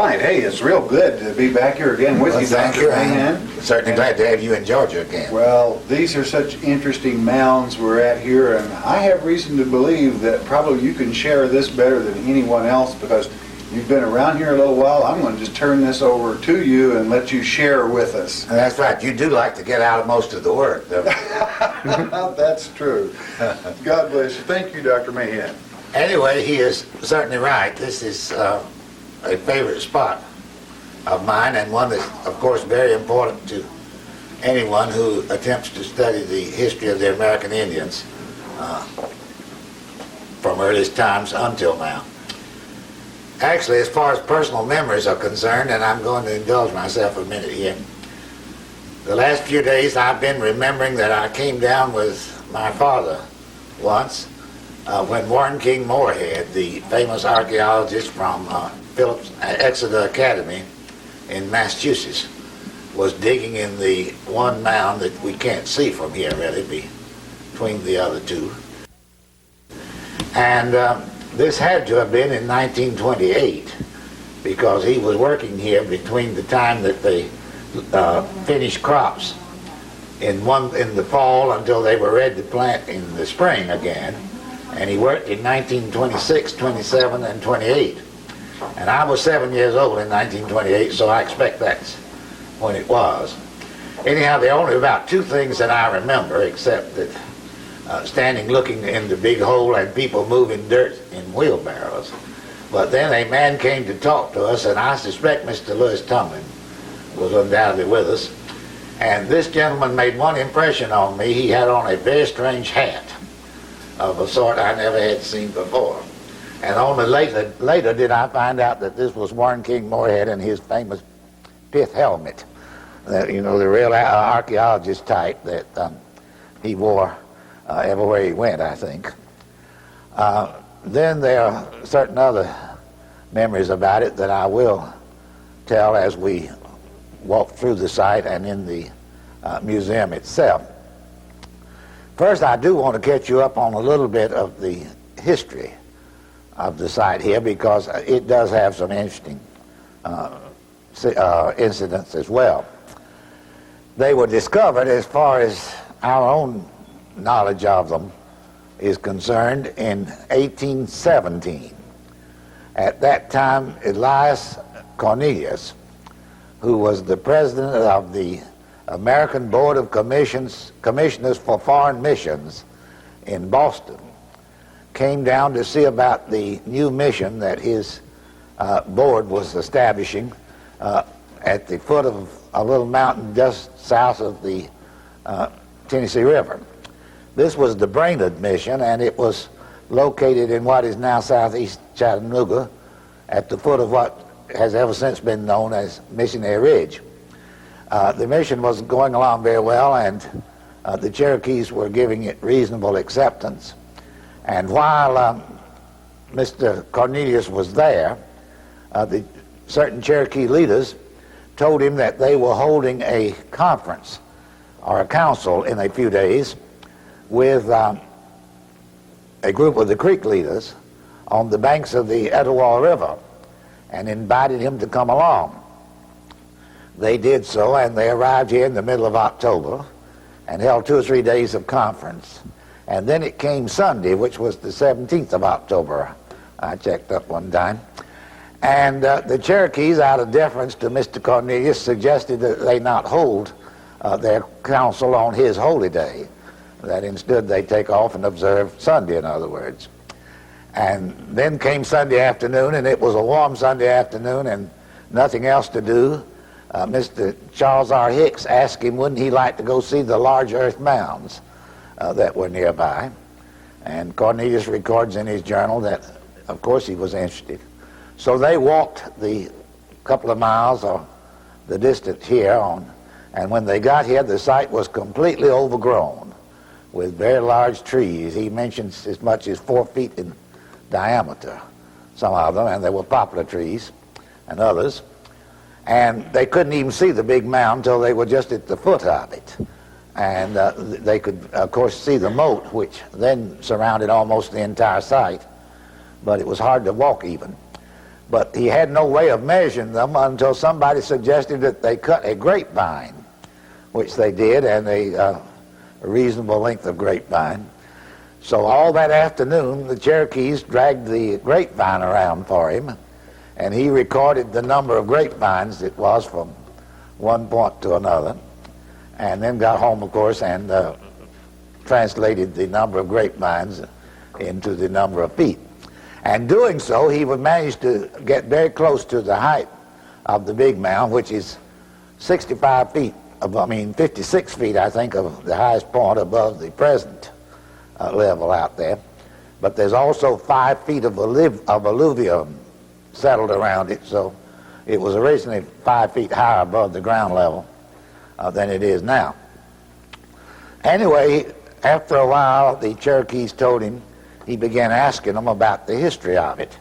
right. Hey, it's real good to be back here again with you, Thank Dr. you. Mahan. I'm certainly glad to have you in Georgia again. Well, these are such interesting mounds we're at here, and I have reason to believe that probably you can share this better than anyone else because you've been around here a little while. I'm going to just turn this over to you and let you share with us. That's right. You do like to get out of most of the work, don't you? That's true. God bless you. Thank you, Dr. Mahan. Anyway, he is certainly right. This is a favorite spot of mine, and one that's, of course, very important to anyone who attempts to study the history of the American Indians from earliest times until now. Actually, as far as personal memories are concerned, and I'm going to indulge myself a minute here, the last few days I've been remembering that I came down with my father once when Warren King Moorhead, the famous archaeologist from Phillips Exeter Academy in Massachusetts, was digging in the one mound that we can't see from here really between the other two. And this had to have been in 1928 because he was working here between the time that they finished crops in the fall until they were ready to plant in the spring again. And he worked in 1926, 27, and 28. And I was 7 years old in 1928, so I expect that's when it was. Anyhow, there are only about two things that I remember, except that standing looking in the big hole and people moving dirt in wheelbarrows. But then a man came to talk to us, and I suspect Mr. Lewis Tumlin was undoubtedly with us. And this gentleman made one impression on me. He had on a very strange hat of a sort I never had seen before. And only later did I find out that this was Warren King Moorhead in his famous pith helmet. You know, the real archaeologist type that he wore everywhere he went, I think. Then there are certain other memories about it that I will tell as we walk through the site and in the museum itself. First, I do want to catch you up on a little bit of the history of the site here because it does have some interesting incidents as well. They were discovered, as far as our own knowledge of them is concerned, in 1817. At that time, Elias Cornelius, who was the president of the American Board of Commissioners for Foreign Missions in Boston, came down to see about the new mission that his board was establishing at the foot of a little mountain just south of the Tennessee River. This was the Brainerd mission, and it was located in what is now southeast Chattanooga at the foot of what has ever since been known as Missionary Ridge. The mission was going along very well, and the Cherokees were giving it reasonable acceptance. And while Mr. Cornelius was there, the certain Cherokee leaders told him that they were holding a conference or a council in a few days with a group of the Creek leaders on the banks of the Etowah River, and invited him to come along. They did so, and they arrived here in the middle of October and held 2 or 3 days of conference. And then it came Sunday, which was the 17th of October. I checked up one time. And the Cherokees, out of deference to Mr. Cornelius, suggested that they not hold their council on his holy day, that instead they take off and observe Sunday, in other words. And then came Sunday afternoon, and it was a warm Sunday afternoon and nothing else to do. Mr. Charles R. Hicks asked him, wouldn't he like to go see the large earth mounds that were nearby? And Cornelius records in his journal that, of course, he was interested. So they walked the couple of miles or the distance here on, and when they got here, the site was completely overgrown with very large trees. He mentions as much as 4 feet in diameter, some of them, and they were poplar trees and others. And they couldn't even see the big mound until they were just at the foot of it. And they could, of course, see the moat, which then surrounded almost the entire site, but it was hard to walk even. but he had no way of measuring them until somebody suggested that they cut a grapevine, which they did, and a reasonable length of grapevine. So all that afternoon, the Cherokees dragged the grapevine around for him, and he recorded the number of grapevines it was from one point to another, and then got home, of course, and translated the number of grapevines into the number of feet. And doing so, he would manage to get very close to the height of the big mound, which is 65 feet, 56 feet, I think, of the highest point above the present level out there. But there's also 5 feet of alluvium settled around it, so it was originally 5 feet higher above the ground level than it is now. Anyway, after a while, the Cherokees told him, he began asking them about the history of it.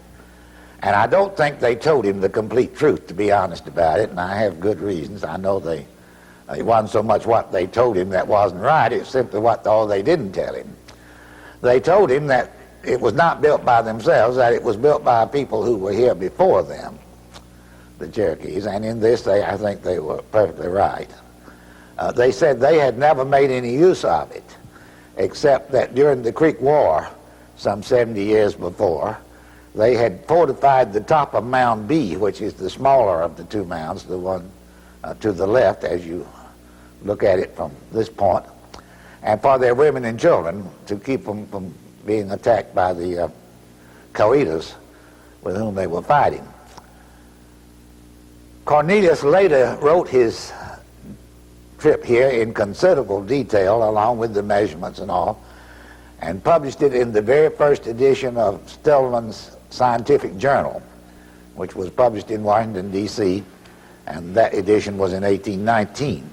And I don't think they told him the complete truth, to be honest about it, and I have good reasons. I know it wasn't so much what they told him that wasn't right, it's simply all they didn't tell him. They told him that it was not built by themselves, that it was built by people who were here before them, the Cherokees, and in this I think they were perfectly right. They said they had never made any use of it, except that during the Creek War, some 70 years before, they had fortified the top of Mound B, which is the smaller of the two mounds, the one to the left as you look at it from this point, and for their women and children, to keep them from being attacked by the Coetus with whom they were fighting. Cornelius later wrote his trip here in considerable detail, along with the measurements and all, and published it in the very first edition of Stillman's Scientific Journal, which was published in Washington, D.C., and that edition was in 1819.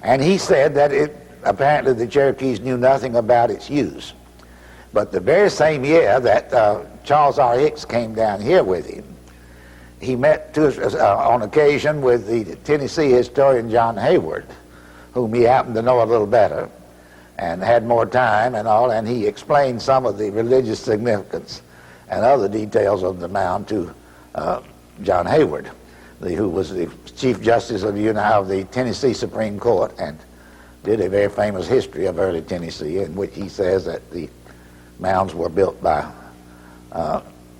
And he said that apparently the Cherokees knew nothing about its use. But the very same year that Charles R. Hicks came down here with him, he met on occasion with the Tennessee historian John Hayward, whom he happened to know a little better and had more time and all, and he explained some of the religious significance and other details of the mound to John Hayward, who was the Chief Justice of the Tennessee Supreme Court and did a very famous history of early Tennessee, in which he says that the mounds were built by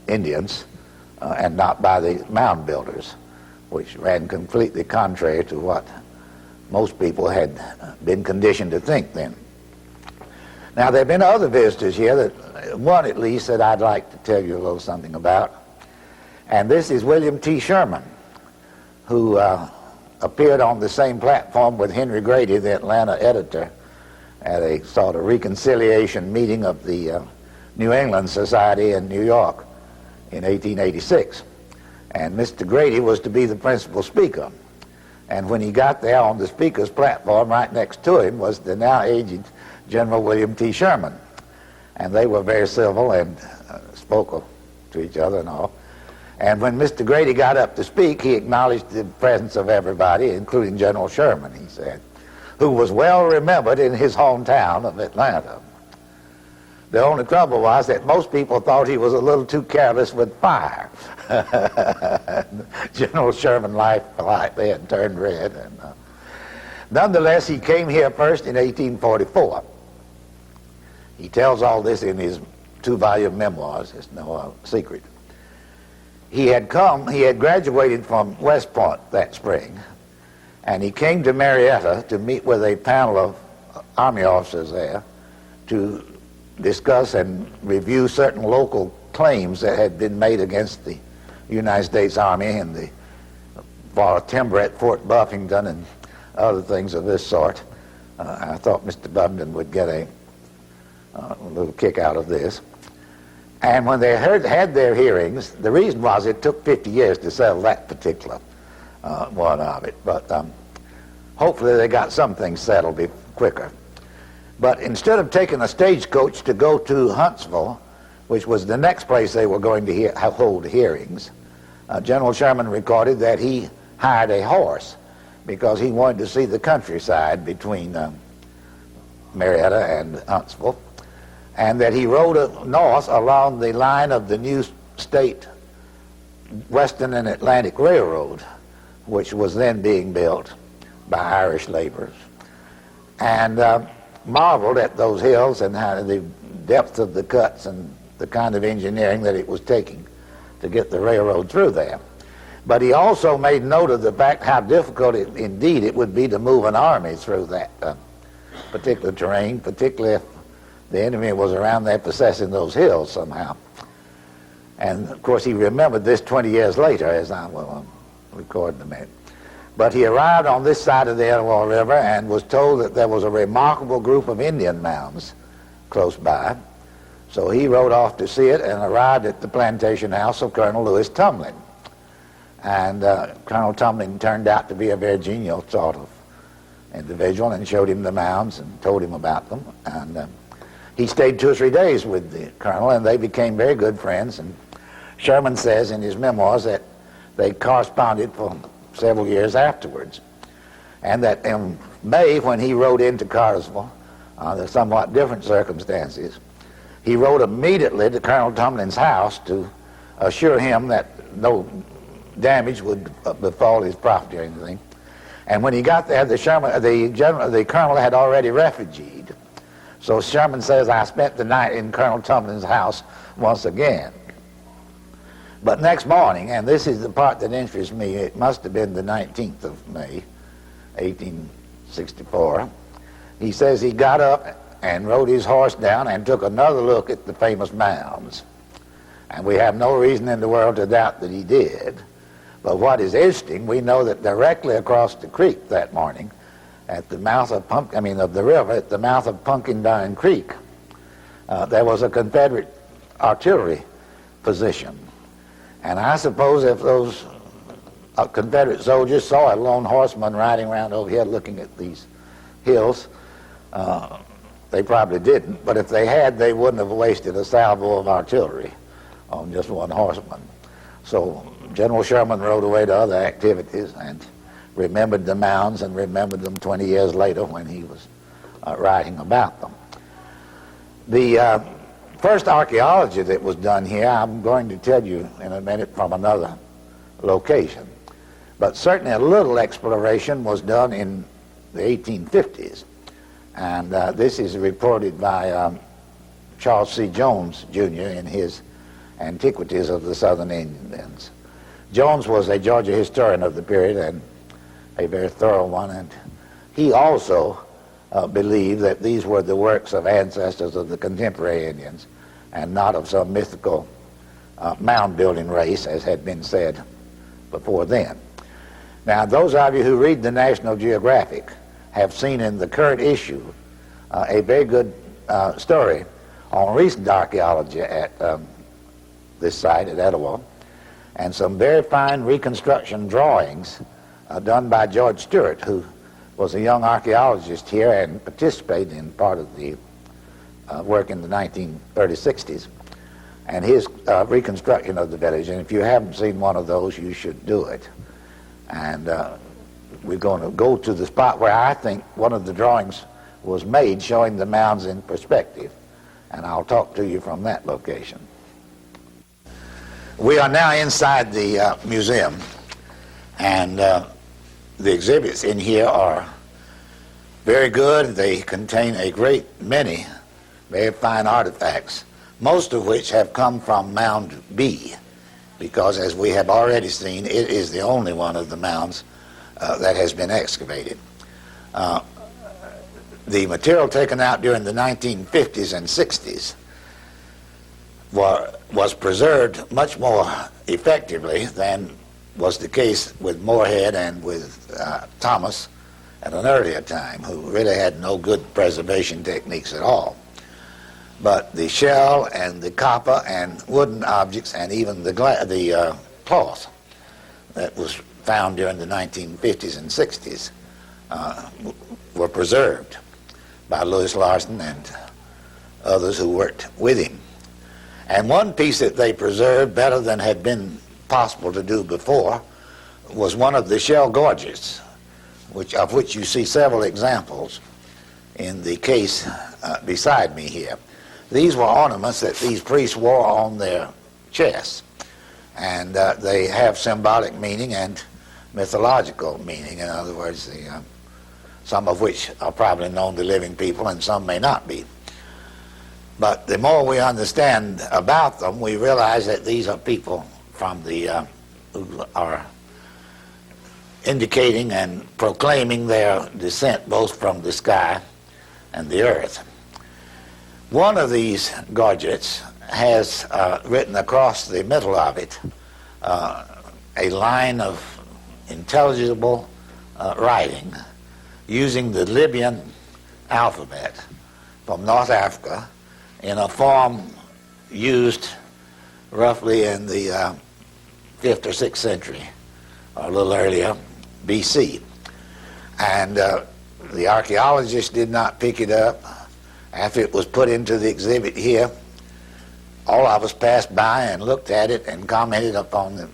Indians and not by the mound builders, which ran completely contrary to what most people had been conditioned to think then. Now, there have been other visitors here, one at least, that I'd like to tell you a little something about. And this is William T. Sherman, who appeared on the same platform with Henry Grady, the Atlanta editor, at a sort of reconciliation meeting of the New England Society in New York in 1886. And Mr. Grady was to be the principal speaker. And when he got there on the speaker's platform, right next to him was the now aged General William T. Sherman. And they were very civil and spoke to each other and all. And when Mr. Grady got up to speak, he acknowledged the presence of everybody, including General Sherman, he said, who was well remembered in his hometown of Atlanta. The only trouble was that most people thought he was a little too careless with fire. General Sherman laughed politely and turned red. And, nonetheless, he came here first in 1844. He tells all this in his 2-volume memoirs. It's no secret. He had graduated from West Point that spring, and he came to Marietta to meet with a panel of Army officers there to discuss and review certain local claims that had been made against the United States Army and for timber at Fort Buffington and other things of this sort. I thought Mr. Bubden would get a little kick out of this. And when they had their hearings, the reason was it took 50 years to settle that particular one of it. But hopefully they got some things settled quicker. But instead of taking a stagecoach to go to Huntsville, which was the next place they were going to hold hearings, General Sherman recorded that he hired a horse because he wanted to see the countryside between Marietta and Huntsville, and that he rode north along the line of the new state Western and Atlantic Railroad, which was then being built by Irish laborers, and marveled at those hills and how the depth of the cuts and the kind of engineering that it was taking to get the railroad through there. But he also made note of the fact how difficult indeed it would be to move an army through that particular terrain, particularly if the enemy was around there possessing those hills somehow. And of course he remembered this 20 years later, as I will record in a minute. But he arrived on this side of the Etowah River and was told that there was a remarkable group of Indian mounds close by. So he rode off to see it and arrived at the plantation house of Colonel Lewis Tumlin. And Colonel Tumlin turned out to be a very genial sort of individual and showed him the mounds and told him about them. And he stayed 2 or 3 days with the colonel, and they became very good friends. And Sherman says in his memoirs that they corresponded for several years afterwards. And that in May, when he rode into Cartersville, under somewhat different circumstances, he rode immediately to Colonel Tumlin's house to assure him that no damage would befall his property or anything. And when he got there, the colonel had already refugeed. So Sherman says, I spent the night in Colonel Tumlin's house once again. But next morning, and this is the part that interests me, it must have been the 19th of May, 1864, he says he got up and rode his horse down and took another look at the famous mounds. And we have no reason in the world to doubt that he did. But what is interesting, we know that directly across the creek that morning, at the mouth of the river, at the mouth of Pumpkindarn Creek, there was a Confederate artillery position. And I suppose if those Confederate soldiers saw a lone horseman riding around over here looking at these hills, they probably didn't. But if they had, they wouldn't have wasted a salvo of artillery on just one horseman. So General Sherman rode away to other activities and remembered the mounds and remembered them 20 years later when he was writing about them. The first archaeology that was done here, I'm going to tell you in a minute from another location. But certainly a little exploration was done in the 1850s. And this is reported by Charles C. Jones, Jr. in his Antiquities of the Southern Indians. Jones was a Georgia historian of the period and a very thorough one, and he also believed that these were the works of ancestors of the contemporary Indians and not of some mythical mound-building race, as had been said before then. Now, those of you who read the National Geographic have seen in the current issue a very good story on recent archaeology at this site at Etowah, and some very fine reconstruction drawings done by George Stewart, who was a young archaeologist here and participated in part of the work in the 1930s, 60s, and his reconstruction of the village. And if you haven't seen one of those, you should do it. And we're going to go to the spot where I think one of the drawings was made showing the mounds in perspective, and I'll talk to you from that location. We are now inside the museum, and the exhibits in here are very good. They contain a great many very fine artifacts, most of which have come from Mound B, because as we have already seen, it is the only one of the mounds that has been excavated. The material taken out during the 1950s and 60s was preserved much more effectively than was the case with Moorhead and with Thomas at an earlier time, who really had no good preservation techniques at all. But the shell and the copper and wooden objects and even the cloth that was found during the 1950s and 60s were preserved by Louis Larson and others who worked with him. And one piece that they preserved better than had been possible to do before was one of the shell gorgets, of which you see several examples in the case beside me here. These were ornaments that these priests wore on their chests. And they have symbolic meaning and mythological meaning. In other words, some of which are probably known to living people and some may not be. But the more we understand about them, we realize that these are people from the who are indicating and proclaiming their descent both from the sky and the earth. One of these gorgets has written across the middle of it a line of intelligible writing using the Libyan alphabet from North Africa in a form used roughly in the 5th or 6th century, or a little earlier, BC. And the archaeologists did not pick it up. After it was put into the exhibit here, all of us passed by and looked at it and commented upon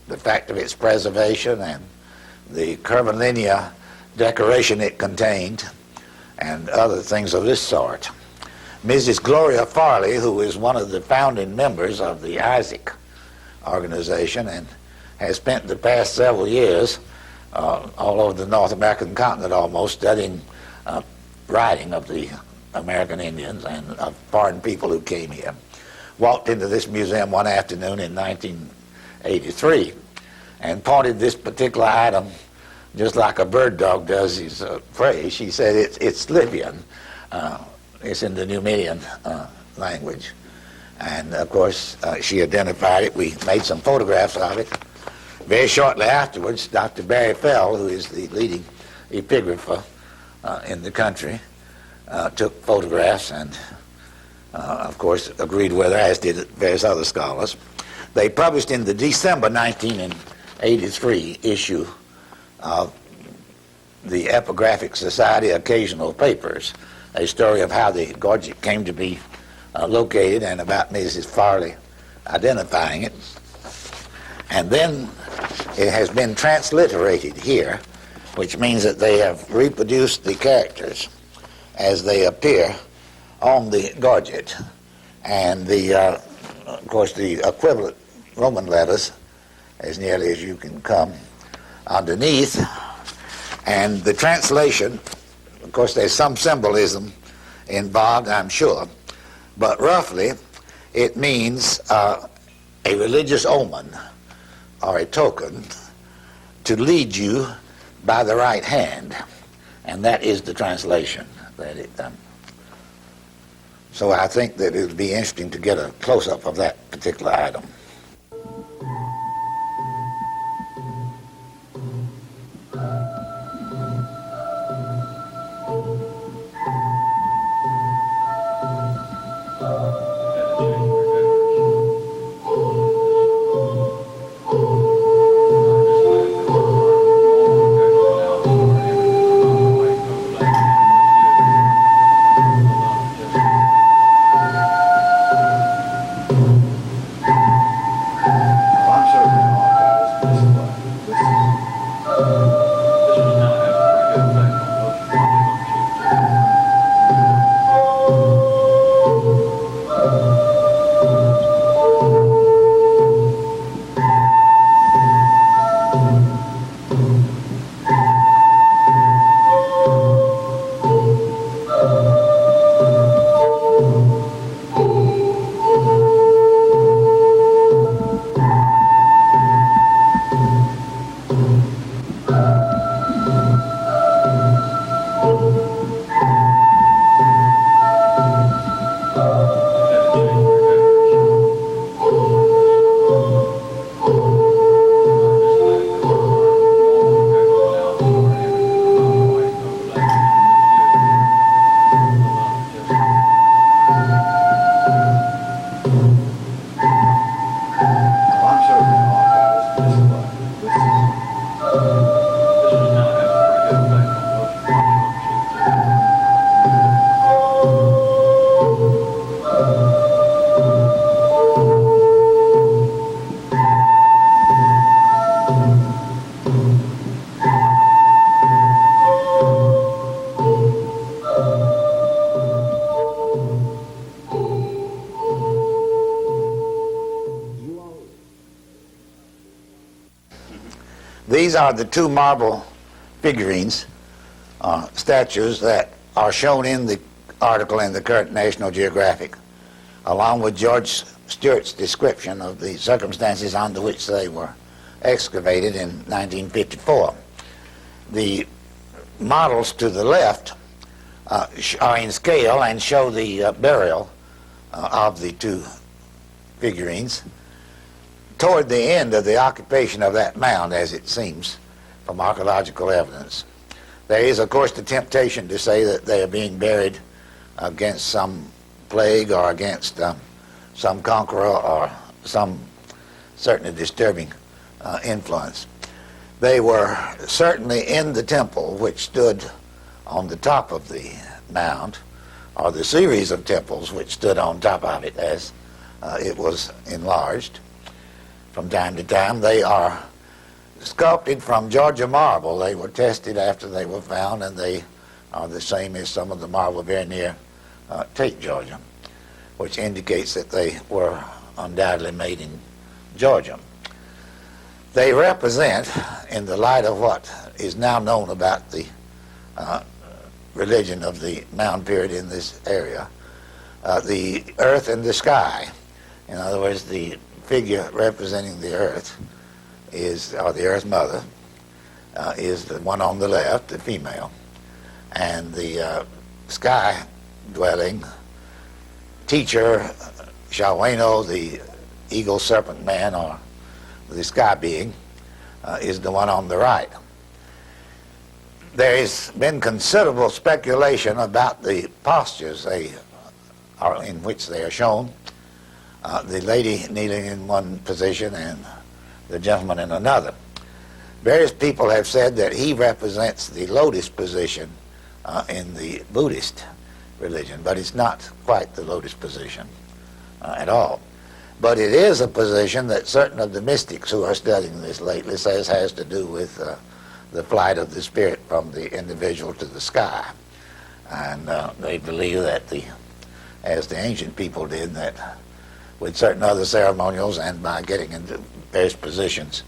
the fact of its preservation and the curvilinear decoration it contained and other things of this sort. Mrs. Gloria Farley, who is one of the founding members of the Isaac organization and has spent the past several years all over the North American continent almost studying writing of the American Indians and of foreign people who came here, walked into this museum one afternoon in 1983 and pointed this particular item just like a bird dog does his prey. She said it's Libyan. It's in the Numidian language. And of course, she identified it. We made some photographs of it. Very shortly afterwards, Dr. Barry Fell, who is the leading epigrapher in the country, took photographs and, of course, agreed with her, as did various other scholars. They published in the December 1983 issue of the Epigraphic Society Occasional Papers, a story of how the gorget came to be located and about Mrs. Farley identifying it. And then it has been transliterated here, which means that they have reproduced the characters as they appear on the gorget. And of course, the equivalent Roman letters, as nearly as you can come, underneath. And the translation, of course, there's some symbolism involved, I'm sure, but roughly it means a religious omen or a token to lead you by the right hand, and that is the translation that it so I think that it would be interesting to get a close-up of that particular item. These are the two marble figurines, statues that are shown in the article in the current National Geographic, along with George Stewart's description of the circumstances under which they were excavated in 1954. The models to the left are in scale and show the burial of the two figurines toward the end of the occupation of that mound, as it seems from archaeological evidence. There is, of course, the temptation to say that they are being buried against some plague or against some conqueror or some certainly disturbing influence. They were certainly in the temple which stood on the top of the mound, or the series of temples which stood on top of it as it was enlarged from time to time. They are sculpted from Georgia marble. They were tested after they were found, and they are the same as some of the marble very near Tate, Georgia, which indicates that they were undoubtedly made in Georgia. They represent, in the light of what is now known about the religion of the mound period in this area, the earth and the sky. In other words, the figure representing the earth is, or the earth mother, is the one on the left, the female, and the sky dwelling teacher, Shawano, the eagle serpent man, or the sky being, is the one on the right. There has been considerable speculation about the postures in which they are shown. The lady kneeling in one position and the gentleman in another. Various people have said that he represents the lotus position in the Buddhist religion, but it's not quite the lotus position at all. But it is a position that certain of the mystics who are studying this lately says has to do with the flight of the spirit from the individual to the sky. And they believe that, as the ancient people did, that with certain other ceremonials and by getting into various positions,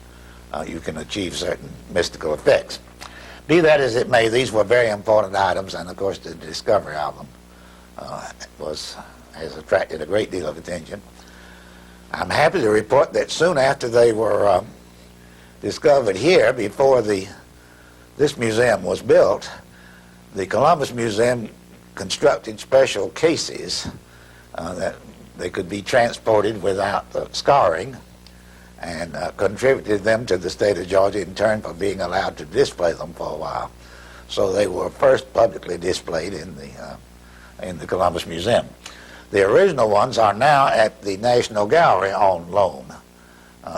you can achieve certain mystical effects. Be that as it may, these were very important items, and of course the discovery of them has attracted a great deal of attention. I'm happy to report that soon after they were discovered here, before this museum was built, the Columbus Museum constructed special cases that they could be transported without scarring, and contributed them to the state of Georgia in turn for being allowed to display them for a while. So they were first publicly displayed in the Columbus Museum. The original ones are now at the National Gallery on loan.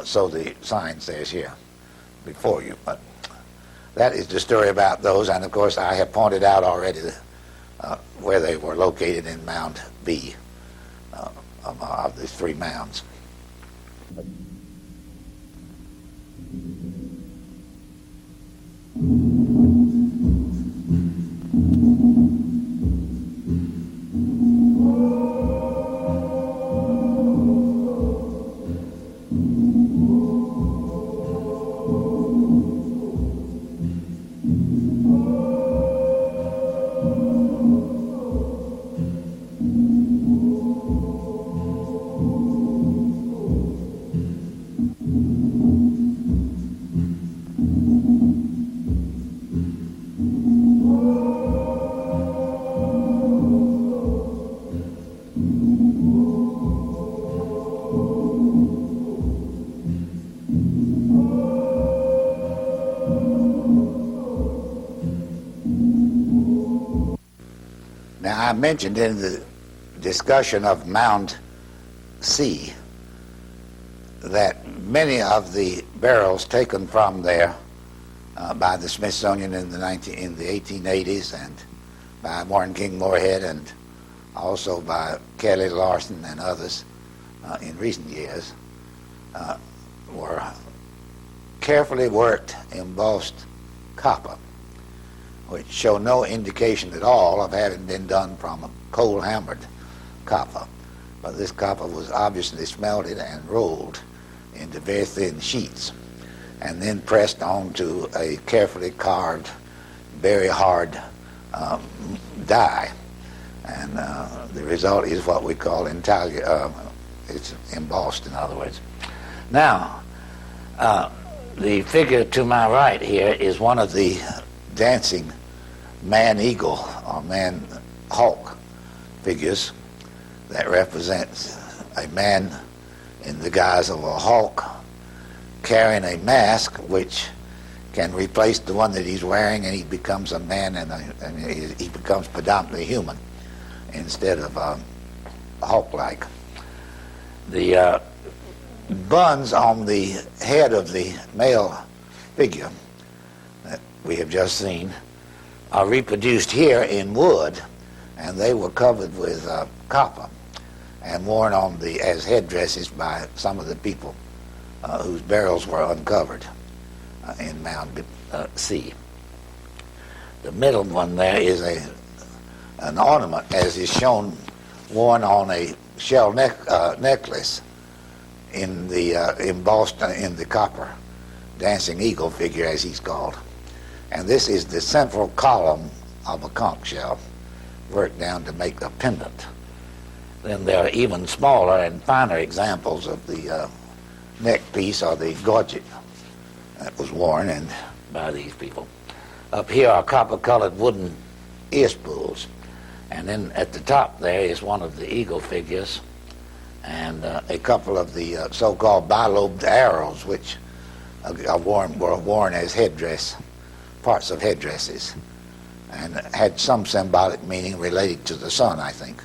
So the sign says here before you. But that is the story about those, and of course I have pointed out already where they were located in Mound B of the three mounds. I mentioned in the discussion of Mound C that many of the barrels taken from there by the Smithsonian in the 1880s and by Warren King Moorhead and also by Kelly Larson and others in recent years were carefully worked embossed copper, which show no indication at all of having been done from coal-hammered copper. But this copper was obviously smelted and rolled into very thin sheets. and then pressed onto a carefully carved, very hard die. And the result is what we call it's embossed, in other words. Now, the figure to my right here is one of the dancing man-eagle or man-hawk figures that represents a man in the guise of a hawk carrying a mask which can replace the one that he's wearing, and he becomes a man, and he becomes predominantly human instead of hawk-like. The buns on the head of the male figure that we have just seen are reproduced here in wood, and they were covered with copper and worn on as headdresses by some of the people whose burials were uncovered in Mound C. The middle one there is an ornament, as is shown, worn on a shell necklace embossed in the copper dancing eagle figure, as he's called. And this is the central column of a conch shell worked down to make a pendant. Then there are even smaller and finer examples of the neck piece or the gorget that was worn by these people. Up here are copper-colored wooden ear spools. And then at the top there is one of the eagle figures and a couple of the so-called bilobed arrows, which were worn as parts of headdresses, and had some symbolic meaning related to the sun, I think.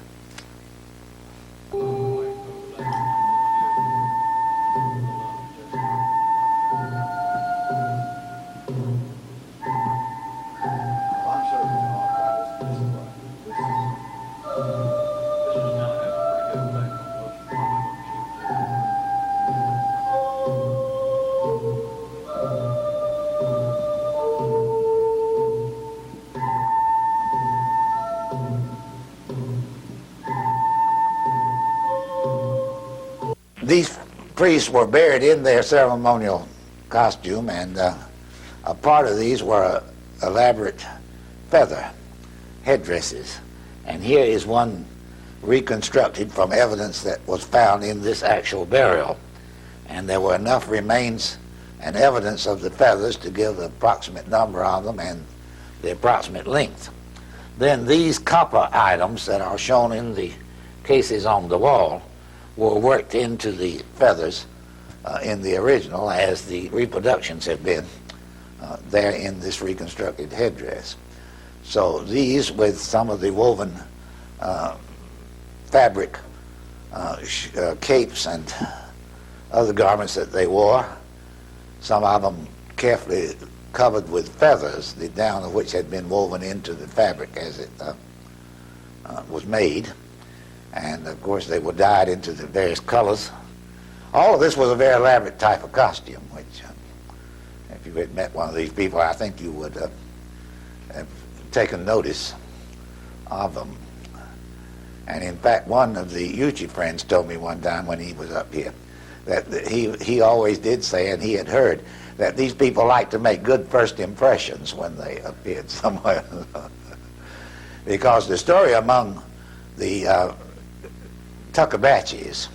These priests were buried in their ceremonial costume, and a part of these were elaborate feather headdresses. And here is one reconstructed from evidence that was found in this actual burial. And there were enough remains and evidence of the feathers to give the approximate number of them and the approximate length. Then these copper items that are shown in the cases on the wall were worked into the feathers in the original, as the reproductions have been there in this reconstructed headdress. So these, with some of the woven fabric capes and other garments that they wore, some of them carefully covered with feathers, the down of which had been woven into the fabric as it was made. And of course they were dyed into the various colors. All of this was a very elaborate type of costume, which if you had met one of these people, I think you would have taken notice of them. And in fact, one of the Uchi friends told me one time when he was up here that he always did say, and he had heard, that these people like to make good first impressions when they appeared somewhere. Because the story among the Tuckabachis,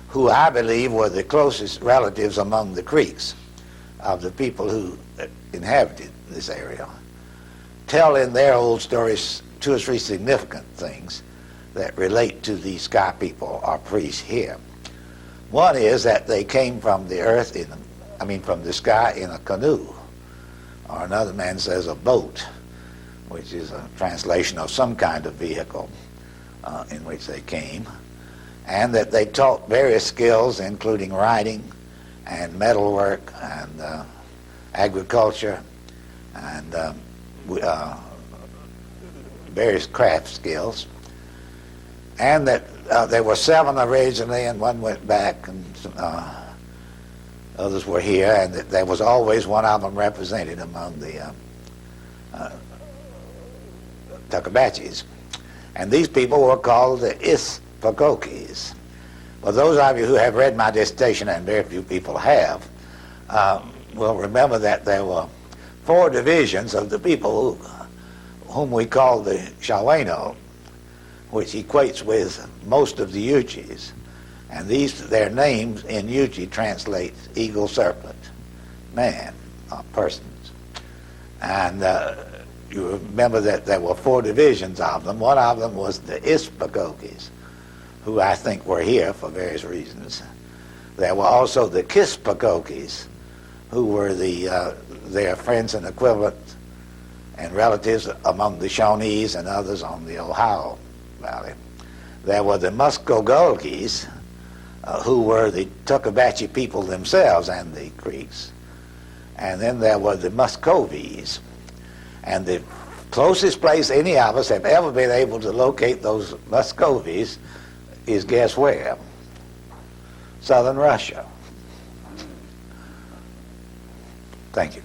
who I believe were the closest relatives among the Creeks of the people who inhabited this area, tell in their old stories 2 or 3 significant things that relate to the sky people or priests here. One is that they came from the earth from the sky in a canoe, or another man says a boat, which is a translation of some kind of vehicle in which they came, and that they taught various skills, including writing and metalwork and agriculture and various craft skills, and that there were 7 originally, and one went back, and others were here, and that there was always one of them represented among the Tuckabachis. And these people were called the Ispokokis. Well, those of you who have read my dissertation, and very few people have, will remember that there were 4 divisions of the people whom we call the Shawano, which equates with most of the Uchis. And their names in Uchi translate eagle, serpent, man, persons. And you remember that there were 4 divisions of them. One of them was the Ispakokis, who I think were here for various reasons. There were also the Kispakokis, who were their friends and equivalents and relatives among the Shawnees and others on the Ohio Valley. There were the Muskogulgis, who were the Tuckabatchee people themselves and the Creeks. And then there were the Muscovies. And the closest place any of us have ever been able to locate those Muscovies is, guess where? Southern Russia. Thank you.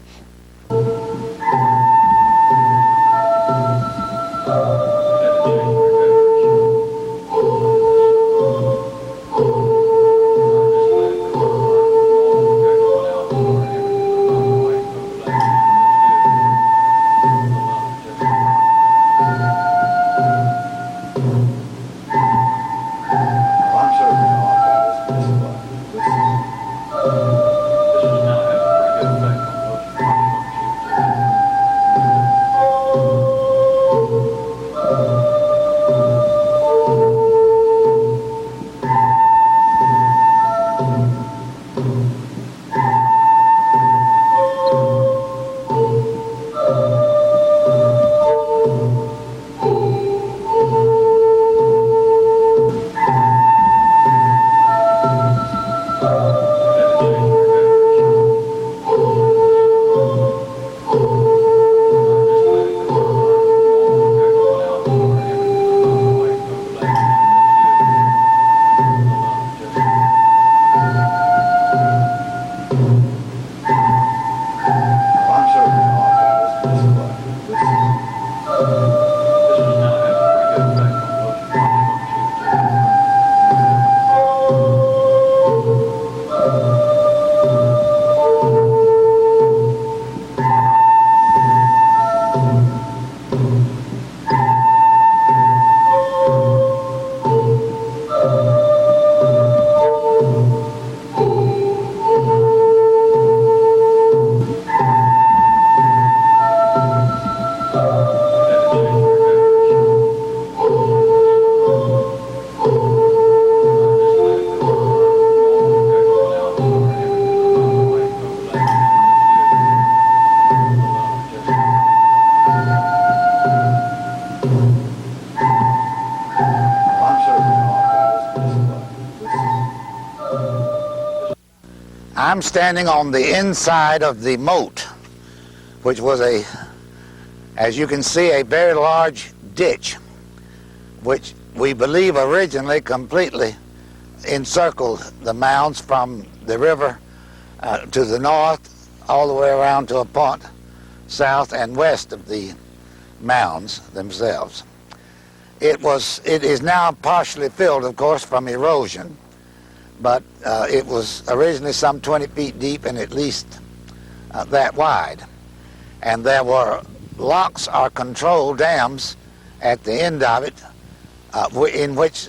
I'm standing on the inside of the moat, which was as you can see, a very large ditch, which we believe originally completely encircled the mounds from the river to the north, all the way around to a point south and west of the mounds themselves. It is now partially filled, of course, from erosion, but it was originally some 20 feet deep and at least that wide. And there were locks or control dams at the end of it in which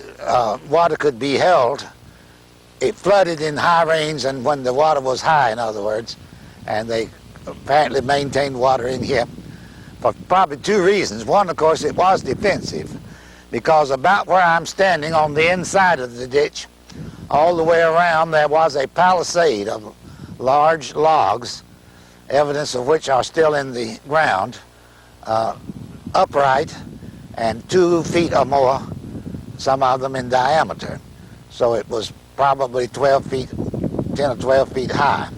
water could be held. It flooded in high rains, and when the water was high, in other words, and they apparently maintained water in here for probably 2 reasons. One, of course, it was defensive, because about where I'm standing on the inside of the ditch, all the way around, there was a palisade of large logs, evidence of which are still in the ground, upright and 2 feet or more, some of them in diameter. So it was probably 10 or 12 feet high.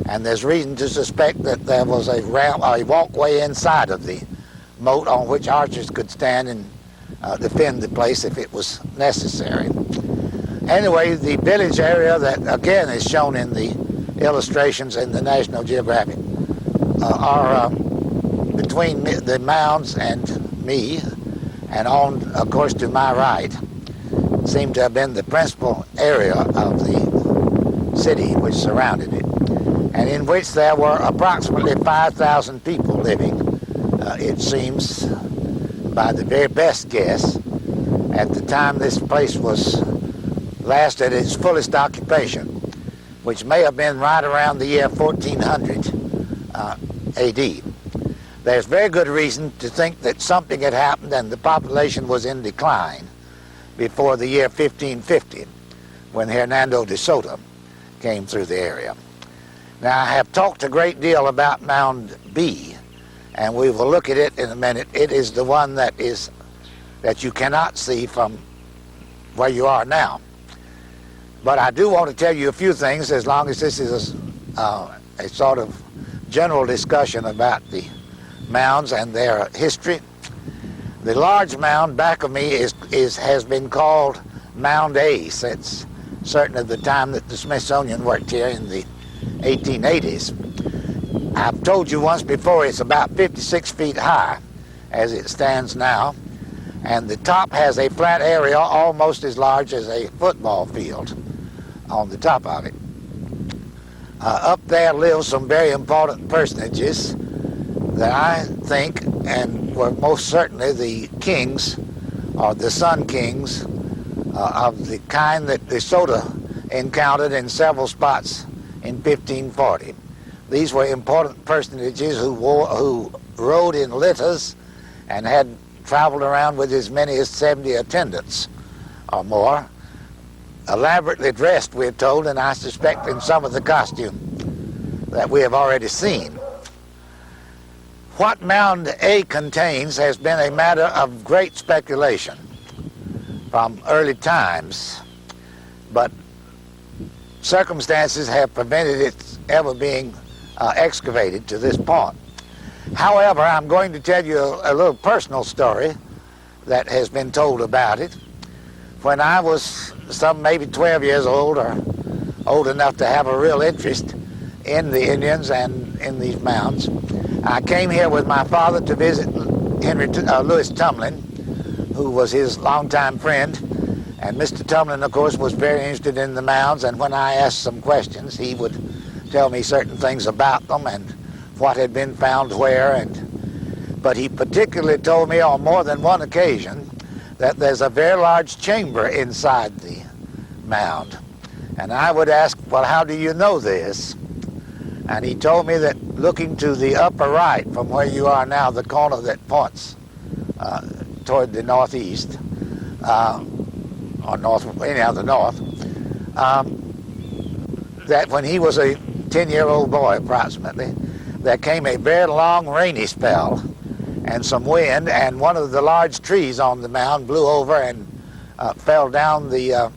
And there's reason to suspect that there was a ramp or a walkway inside of the moat on which archers could stand and defend the place if it was necessary. Anyway, the village area that again is shown in the illustrations in the National Geographic are between the Mounds and me, and on, of course, to my right, seem to have been the principal area of the city which surrounded it. and in which there were approximately 5,000 people living, it seems, by the very best guess, at the time this place was last at its fullest occupation, which may have been right around the year 1400 AD. There's very good reason to think that something had happened and the population was in decline before the year 1550, when Hernando de Soto came through the area. Now, I have talked a great deal about Mound B, and we will look at it in a minute. It is the one that you cannot see from where you are now. But I do want to tell you a few things, as long as this is a sort of general discussion about the mounds and their history. The large mound back of me has been called Mound A since certainly the time that the Smithsonian worked here in the 1880s. I've told you once before it's about 56 feet high as it stands now, and the top has a flat area almost as large as a football field on the top of it. Up there live some very important personages that I think and were most certainly the kings, or the sun kings, of the kind that De Soto encountered in several spots in 1540. These were important personages who rode in litters and had traveled around with as many as 70 attendants or more, elaborately dressed, we're told, and I suspect in some of the costume that we have already seen. What Mound A contains has been a matter of great speculation from early times, but circumstances have prevented it ever being excavated to this point. However, I'm going to tell you a little personal story that has been told about it. When I was maybe 12 years old, or old enough to have a real interest in the Indians and in these mounds, I came here with my father to visit Lewis Tumlin, who was his longtime friend. And Mr. Tumlin, of course, was very interested in the mounds, and when I asked some questions, he would tell me certain things about them and what had been found where. But he particularly told me on more than one occasion that there's a very large chamber inside the mound. And I would ask, well, how do you know this? And he told me that looking to the upper right from where you are now, the corner that points toward the northeast, or north, anyhow, the north, that when he was a 10-year-old boy approximately, there came a very long rainy spell and some wind, and one of the large trees on the mound blew over and fell down the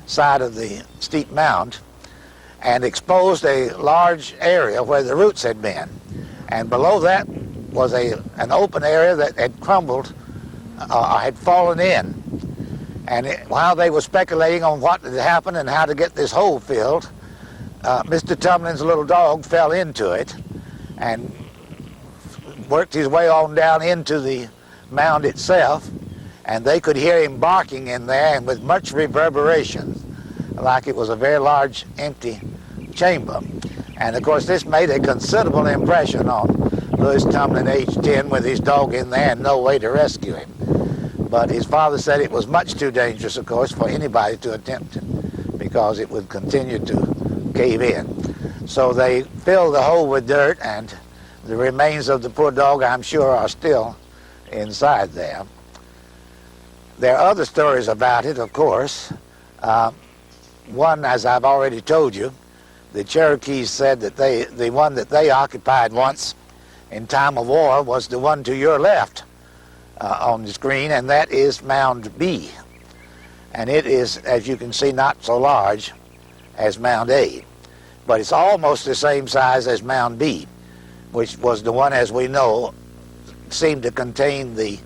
side of the steep mound and exposed a large area where the roots had been. And below that was an open area that had crumbled, had fallen in. And while they were speculating on what had happened and how to get this hole filled, Mr. Tumlin's little dog fell into it and worked his way on down into the mound itself, and they could hear him barking in there, and with much reverberation, like it was a very large empty chamber. And of course this made a considerable impression on Lewis Tumlin, age 10, with his dog in there and no way to rescue him. But his father said it was much too dangerous, of course, for anybody to attempt it, because it would continue to cave in. So they filled the hole with dirt, and the remains of the poor dog, I'm sure, are still inside there. There are other stories about it, of course. One, as I've already told you, the Cherokees said that the one that they occupied once in time of war was the one to your left on the screen, and that is Mound B. And it is, as you can see, not so large as Mound A, but it's almost the same size as Mound B, which was the one, as we know, seemed to contain the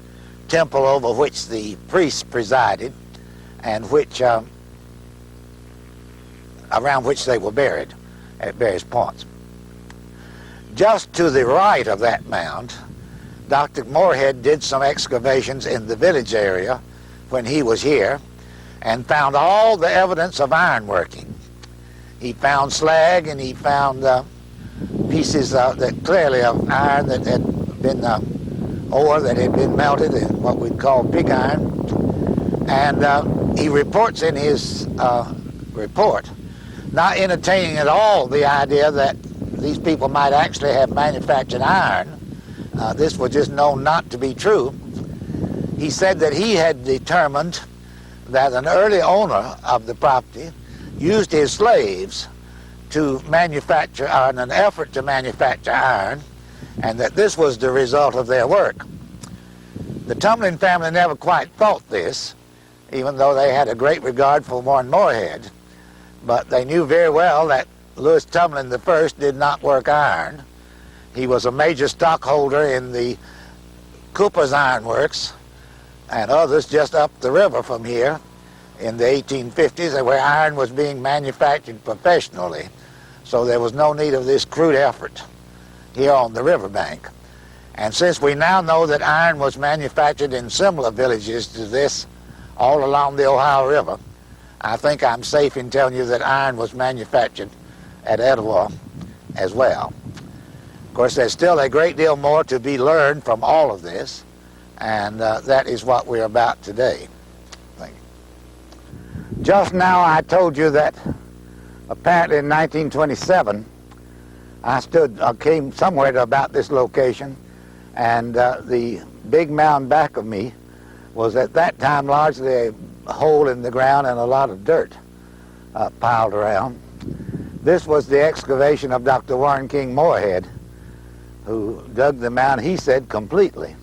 temple over which the priests presided, and which around which they were buried at various points. Just to the right of that mound, Dr. Moorhead did some excavations in the village area when he was here and found all the evidence of ironworking. He found slag, and he found pieces that clearly of iron that had been ore that had been melted in what we'd call pig iron. And he reports in his report, not entertaining at all the idea that these people might actually have manufactured iron. This was just known not to be true. He said that he had determined that an early owner of the property used his slaves to manufacture, in an effort to manufacture iron, and that this was the result of their work. The Tumlin family never quite thought this, even though they had a great regard for Warren Moorhead, but they knew very well that Louis Tumlin I did not work iron. He was a major stockholder in the Cooper's Iron Works and others just up the river from here in the 1850s, where iron was being manufactured professionally. So there was no need of this crude effort here on the riverbank. And since we now know that iron was manufactured in similar villages to this all along the Ohio River, I think I'm safe in telling you that iron was manufactured at Etowah as well. Of course, there's still a great deal more to be learned from all of this, and that is what we're about today. Thank you. Just now I told you that apparently in 1927 I came somewhere to about this location, and the big mound back of me was at that time largely a hole in the ground and a lot of dirt piled around. This was the excavation of Dr. Warren King Moorhead, who dug the mound, he said, completely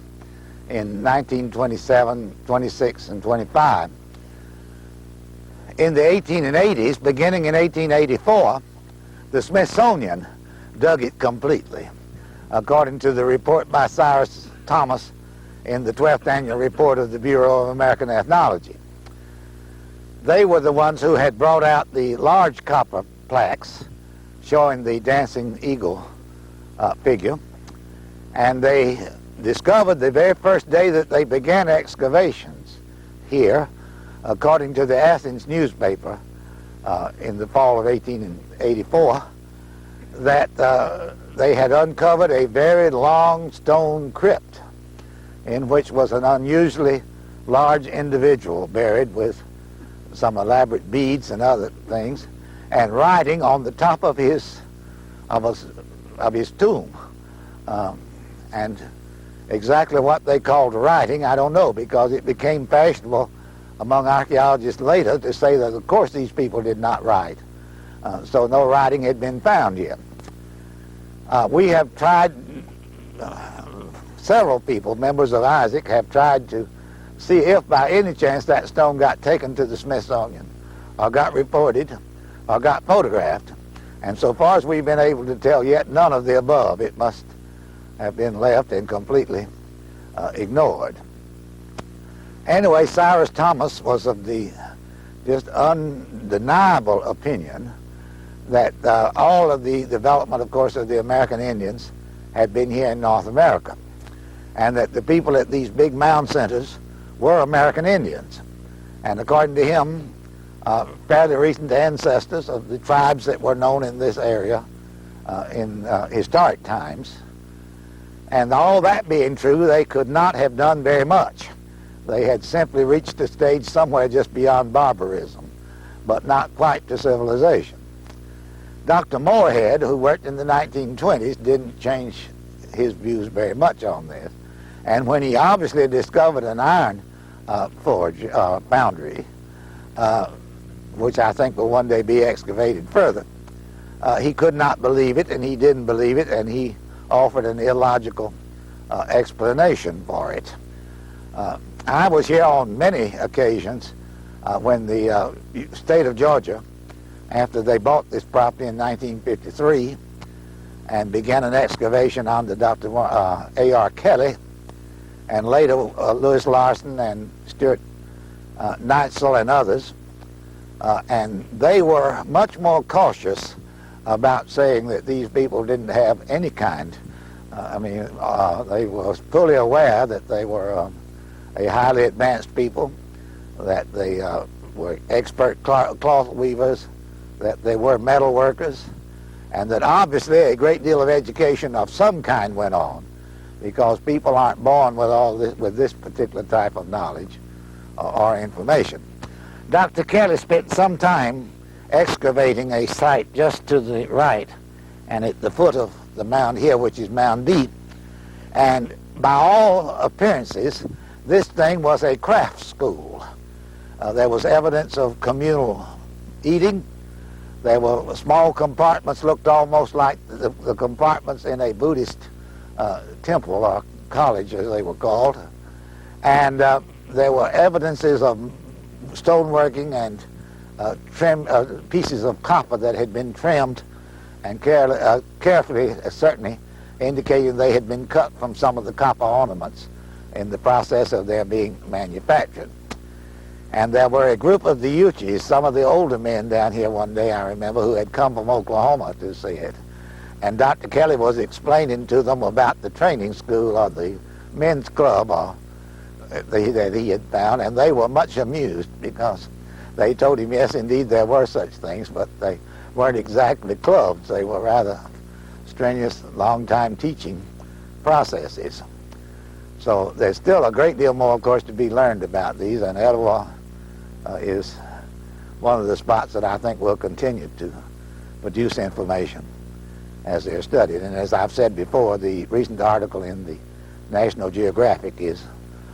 in 1927, 26, and 25. In the 1880s, beginning in 1884, the Smithsonian dug it completely, according to the report by Cyrus Thomas in the 12th annual report of the Bureau of American Ethnology. They were the ones who had brought out the large copper plaques showing the dancing eagle figure, and they discovered the very first day that they began excavations here, according to the Athens newspaper in the fall of 1884, that they had uncovered a very long stone crypt in which was an unusually large individual buried with some elaborate beads and other things, and writing on the top of his tomb. And exactly what they called writing, I don't know, because it became fashionable among archaeologists later to say that, of course, these people did not write. So no writing had been found yet. We have tried, several people, members of Isaac, have tried to see if by any chance that stone got taken to the Smithsonian, or got reported, or got photographed. And so far as we've been able to tell, yet none of the above. It must have been left and completely ignored. Anyway, Cyrus Thomas was of the just undeniable opinion that all of the development, of course, of the American Indians had been here in North America, and that the people at these big mound centers were American Indians. And according to him, fairly recent ancestors of the tribes that were known in this area in historic times. And all that being true, they could not have done very much. They had simply reached a stage somewhere just beyond barbarism, but not quite to civilization. Dr. Moorhead, who worked in the 1920s, didn't change his views very much on this. And when he obviously discovered an iron foundry, which I think will one day be excavated further, he could not believe it, and he didn't believe it, and he offered an illogical explanation for it. I was here on many occasions when the state of Georgia, after they bought this property in 1953 and began an excavation under Dr. A.R. Kelly, and later Lewis Larson and Stuart Neitzel and others, and they were much more cautious about saying that these people didn't have any kind. They were fully aware that they were a highly advanced people, that they were expert cloth weavers, that they were metal workers, and that obviously a great deal of education of some kind went on, because people aren't born with all this, with this particular type of knowledge or information. Dr. Kelly spent some time excavating a site just to the right and at the foot of the mound here, which is Mound Deep, and by all appearances, this thing was a craft school. There was evidence of communal eating. There were small compartments, looked almost like the compartments in a Buddhist temple or college, as they were called. And there were evidences of stoneworking and pieces of copper that had been trimmed and carefully, certainly, indicating they had been cut from some of the copper ornaments in the process of their being manufactured. And there were a group of the Uchis, some of the older men down here one day, I remember, who had come from Oklahoma to see it. And Dr. Kelly was explaining to them about the training school or the men's club that he had found, and they were much amused because they told him, yes, indeed, there were such things, but they weren't exactly clubs. They were rather strenuous, long-time teaching processes. So there's still a great deal more, of course, to be learned about these, and Etowah is one of the spots that I think will continue to produce information as they're studied. And as I've said before, the recent article in the National Geographic is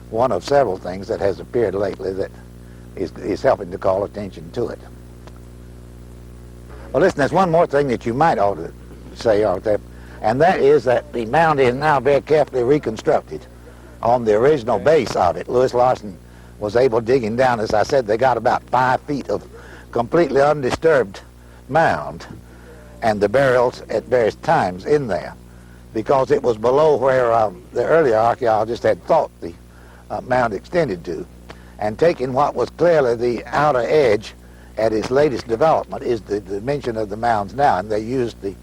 one of several things that has appeared lately that is helping to call attention to it. Well, listen, there's one more thing that you might ought to say, and that is that the mound is now very carefully reconstructed on the original base of it. Lewis Larson was able, digging down, as I said, they got about 5 feet of completely undisturbed mound and the burials at various times in there, because it was below where the earlier archaeologists had thought the mound extended to. And taking what was clearly the outer edge at its latest development is the dimension of the mounds now, and they used the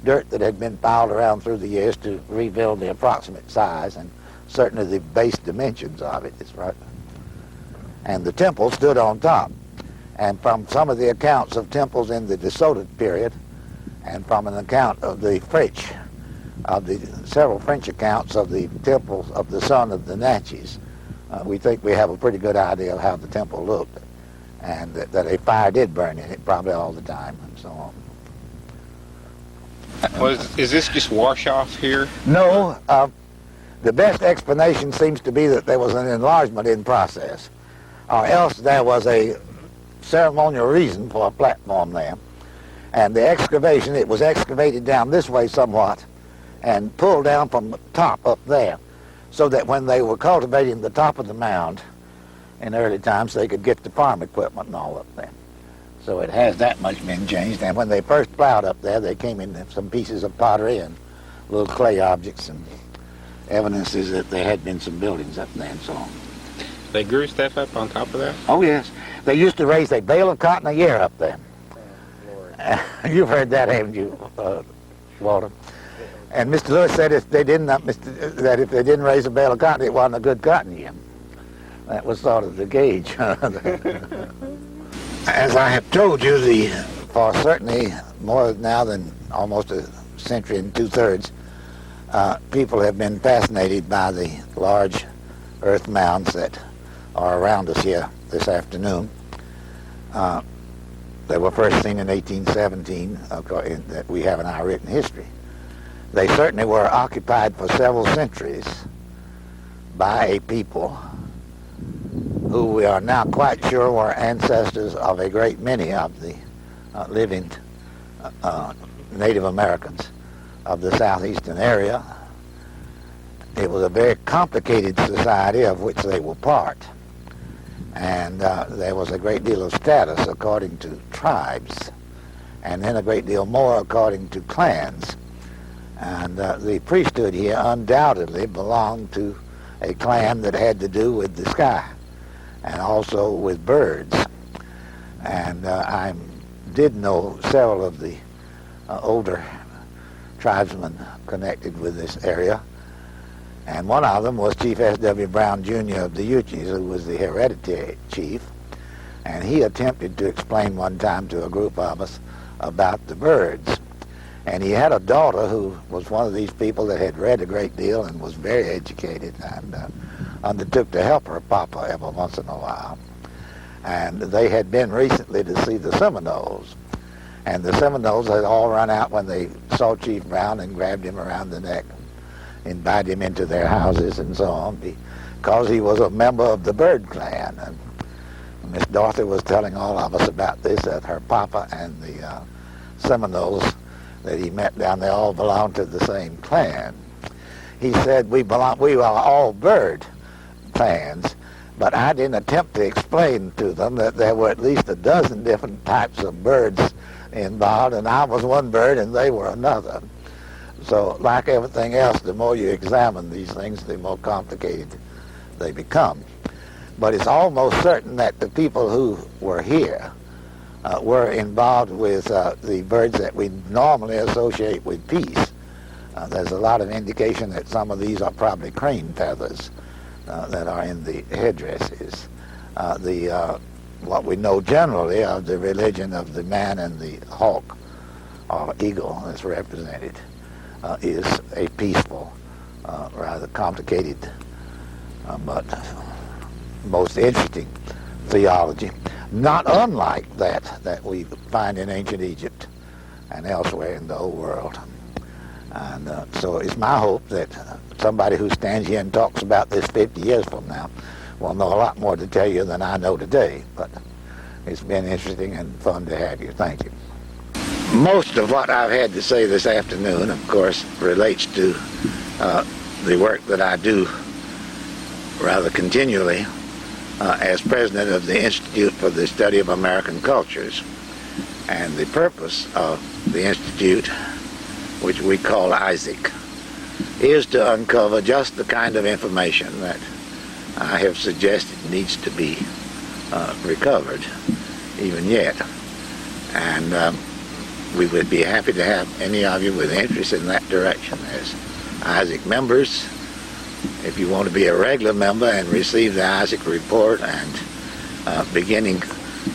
dirt that had been piled around through the years to rebuild the approximate size and certainly the base dimensions of it is right. And the temple stood on top. And from some of the accounts of temples in the DeSoto period, and from an account of the French, of the several French accounts of the temples of the son of the Natchez, we think we have a pretty good idea of how the temple looked, and that a fire did burn in it probably all the time, and so on. Is this just wash off here? No. The best explanation seems to be that there was an enlargement in process, or else there was a ceremonial reason for a platform there. And the excavation, it was excavated down this way somewhat and pulled down from the top up there, so that when they were cultivating the top of the mound in early times, they could get the farm equipment and all up there. So it has that much been changed. And when they first plowed up there, they came in some pieces of pottery and little clay objects and evidences that there had been some buildings up there and so on. They grew stuff up on top of that? Oh, yes. They used to raise a bale of cotton a year up there. You've heard that, haven't you, Walter? And Mr. Lewis said if they didn't, that if they didn't raise a bale of cotton, it wasn't a good cotton year. That was sort of the gauge. As I have told you, for certainly more now than almost a century and 2/3, people have been fascinated by the large earth mounds that are around us here this afternoon. They were first seen in 1817, that we have in our written history. They certainly were occupied for several centuries by a people who we are now quite sure were ancestors of a great many of the living Native Americans of the southeastern area. It was a very complicated society of which they were part. And there was a great deal of status according to tribes, and then a great deal more according to clans. And the priesthood here undoubtedly belonged to a clan that had to do with the sky and also with birds. And I did know several of the older tribesmen connected with this area. And one of them was Chief S.W. Brown, Jr. of the Uchis, who was the hereditary chief. And he attempted to explain one time to a group of us about the birds. And he had a daughter who was one of these people that had read a great deal and was very educated, and undertook to help her papa every once in a while. And they had been recently to see the Seminoles. And the Seminoles had all run out when they saw Chief Brown and grabbed him around the neck and invited him into their houses and so on, because he was a member of the Bird Clan. And Miss Dorothy was telling all of us about this, that her papa and the Seminoles that he met down there all belonged to the same clan. He said, we were all bird clans, but I didn't attempt to explain to them that there were at least a dozen different types of birds involved, and I was one bird and they were another. So like everything else, the more you examine these things, the more complicated they become. But it's almost certain that the people who were here were involved with the birds that we normally associate with peace. There's a lot of indication that some of these are probably crane feathers that are in the headdresses. What we know generally of the religion of the man and the hawk or eagle that's represented is a peaceful, rather complicated, but most interesting theology, not unlike that we find in ancient Egypt and elsewhere in the old world. And so it's my hope that somebody who stands here and talks about this 50 years from now will know a lot more to tell you than I know today. But it's been interesting and fun to have you. Thank you. Most of what I've had to say this afternoon, of course, relates to the work that I do rather continually as president of the Institute for the Study of American Cultures. And the purpose of the Institute, which we call ISAC, is to uncover just the kind of information that I have suggested needs to be recovered even yet. And we would be happy to have any of you with interest in that direction as ISAC members. If you want to be a regular member and receive the ISAC report, and beginning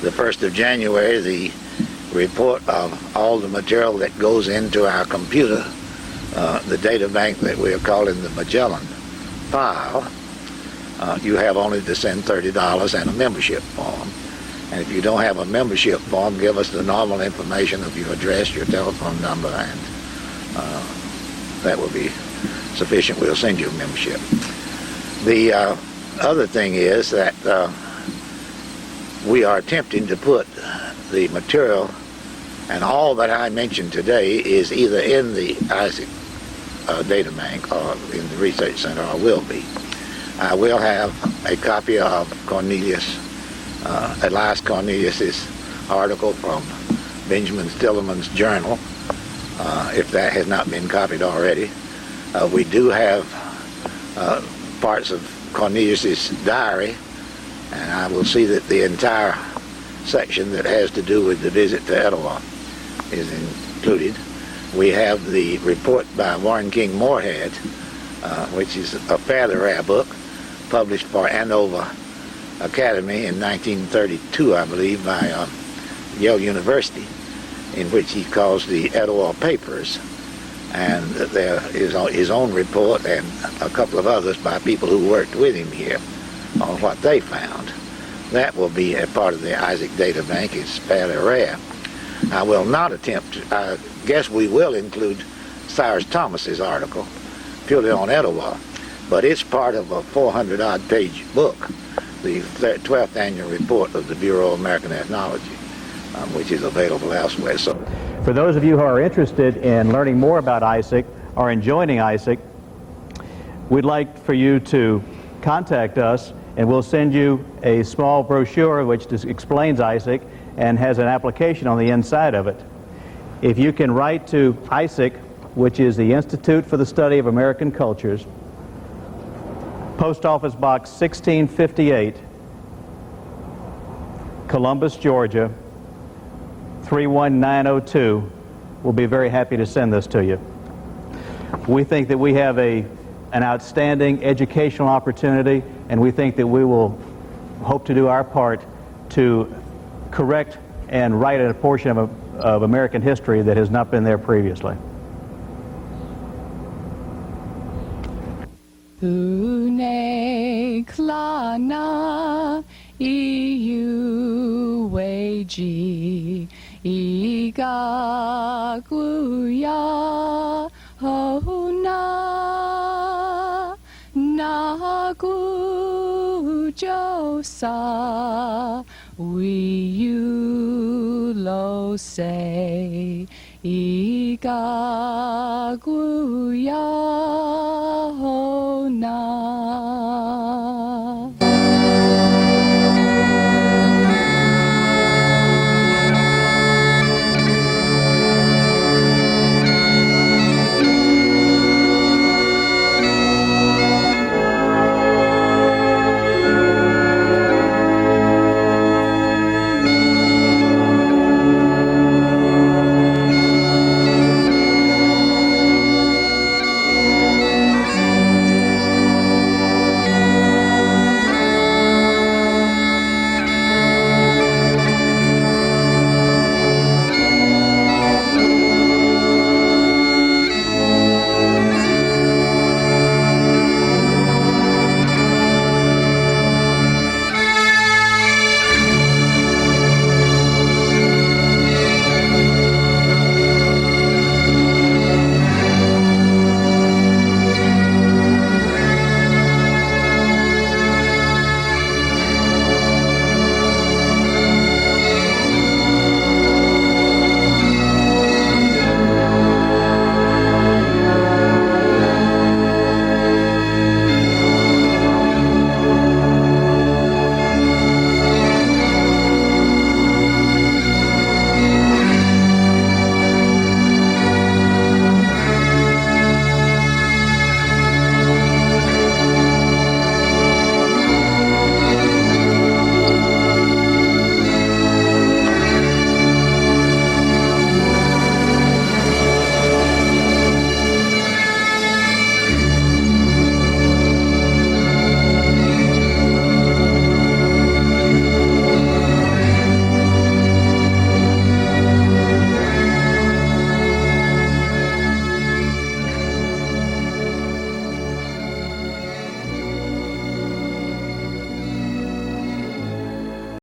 the 1st of January, the report of all the material that goes into our computer, the data bank that we are calling the Magellan file, you have only to send $30 and a membership form. And if you don't have a membership form, give us the normal information of your address, your telephone number, and that will be sufficient. We'll send you a membership. The other thing is that we are attempting to put the material, and all that I mentioned today is either in the ISAC data bank or in the research center, or will be. I will have a copy of Elias Cornelius's article from Benjamin Stillerman's journal, if that has not been copied already. We do have parts of Cornelius's diary, and I will see that the entire section that has to do with the visit to Etowah is included. We have the report by Warren King Moorhead, which is a fairly rare book, published for Andover Academy in 1932, I believe, by Yale University, in which he calls the Etowah Papers. And there is his own report and a couple of others by people who worked with him here on what they found. That will be a part of the ISAC data bank. It's fairly rare. I will not attempt to, I guess we will include Cyrus Thomas's article, purely on Etowah, but it's part of a 400-odd page book, the 12th annual report of the Bureau of American Ethnology, which is available elsewhere. So, for those of you who are interested in learning more about ISAC or in joining ISAC, we'd like for you to contact us, and we'll send you a small brochure which explains ISAC and has an application on the inside of it. If you can write to ISAC, which is the Institute for the Study of American Cultures, Post Office Box 1658, Columbus, Georgia, 31902, we'll be very happy to send this to you. We think that we have an outstanding educational opportunity, and we think that we will hope to do our part to correct and write a portion of of American history that has not been there previously. Une klana iuweji igaguya hona nagujosa wiulo se igaguya hona.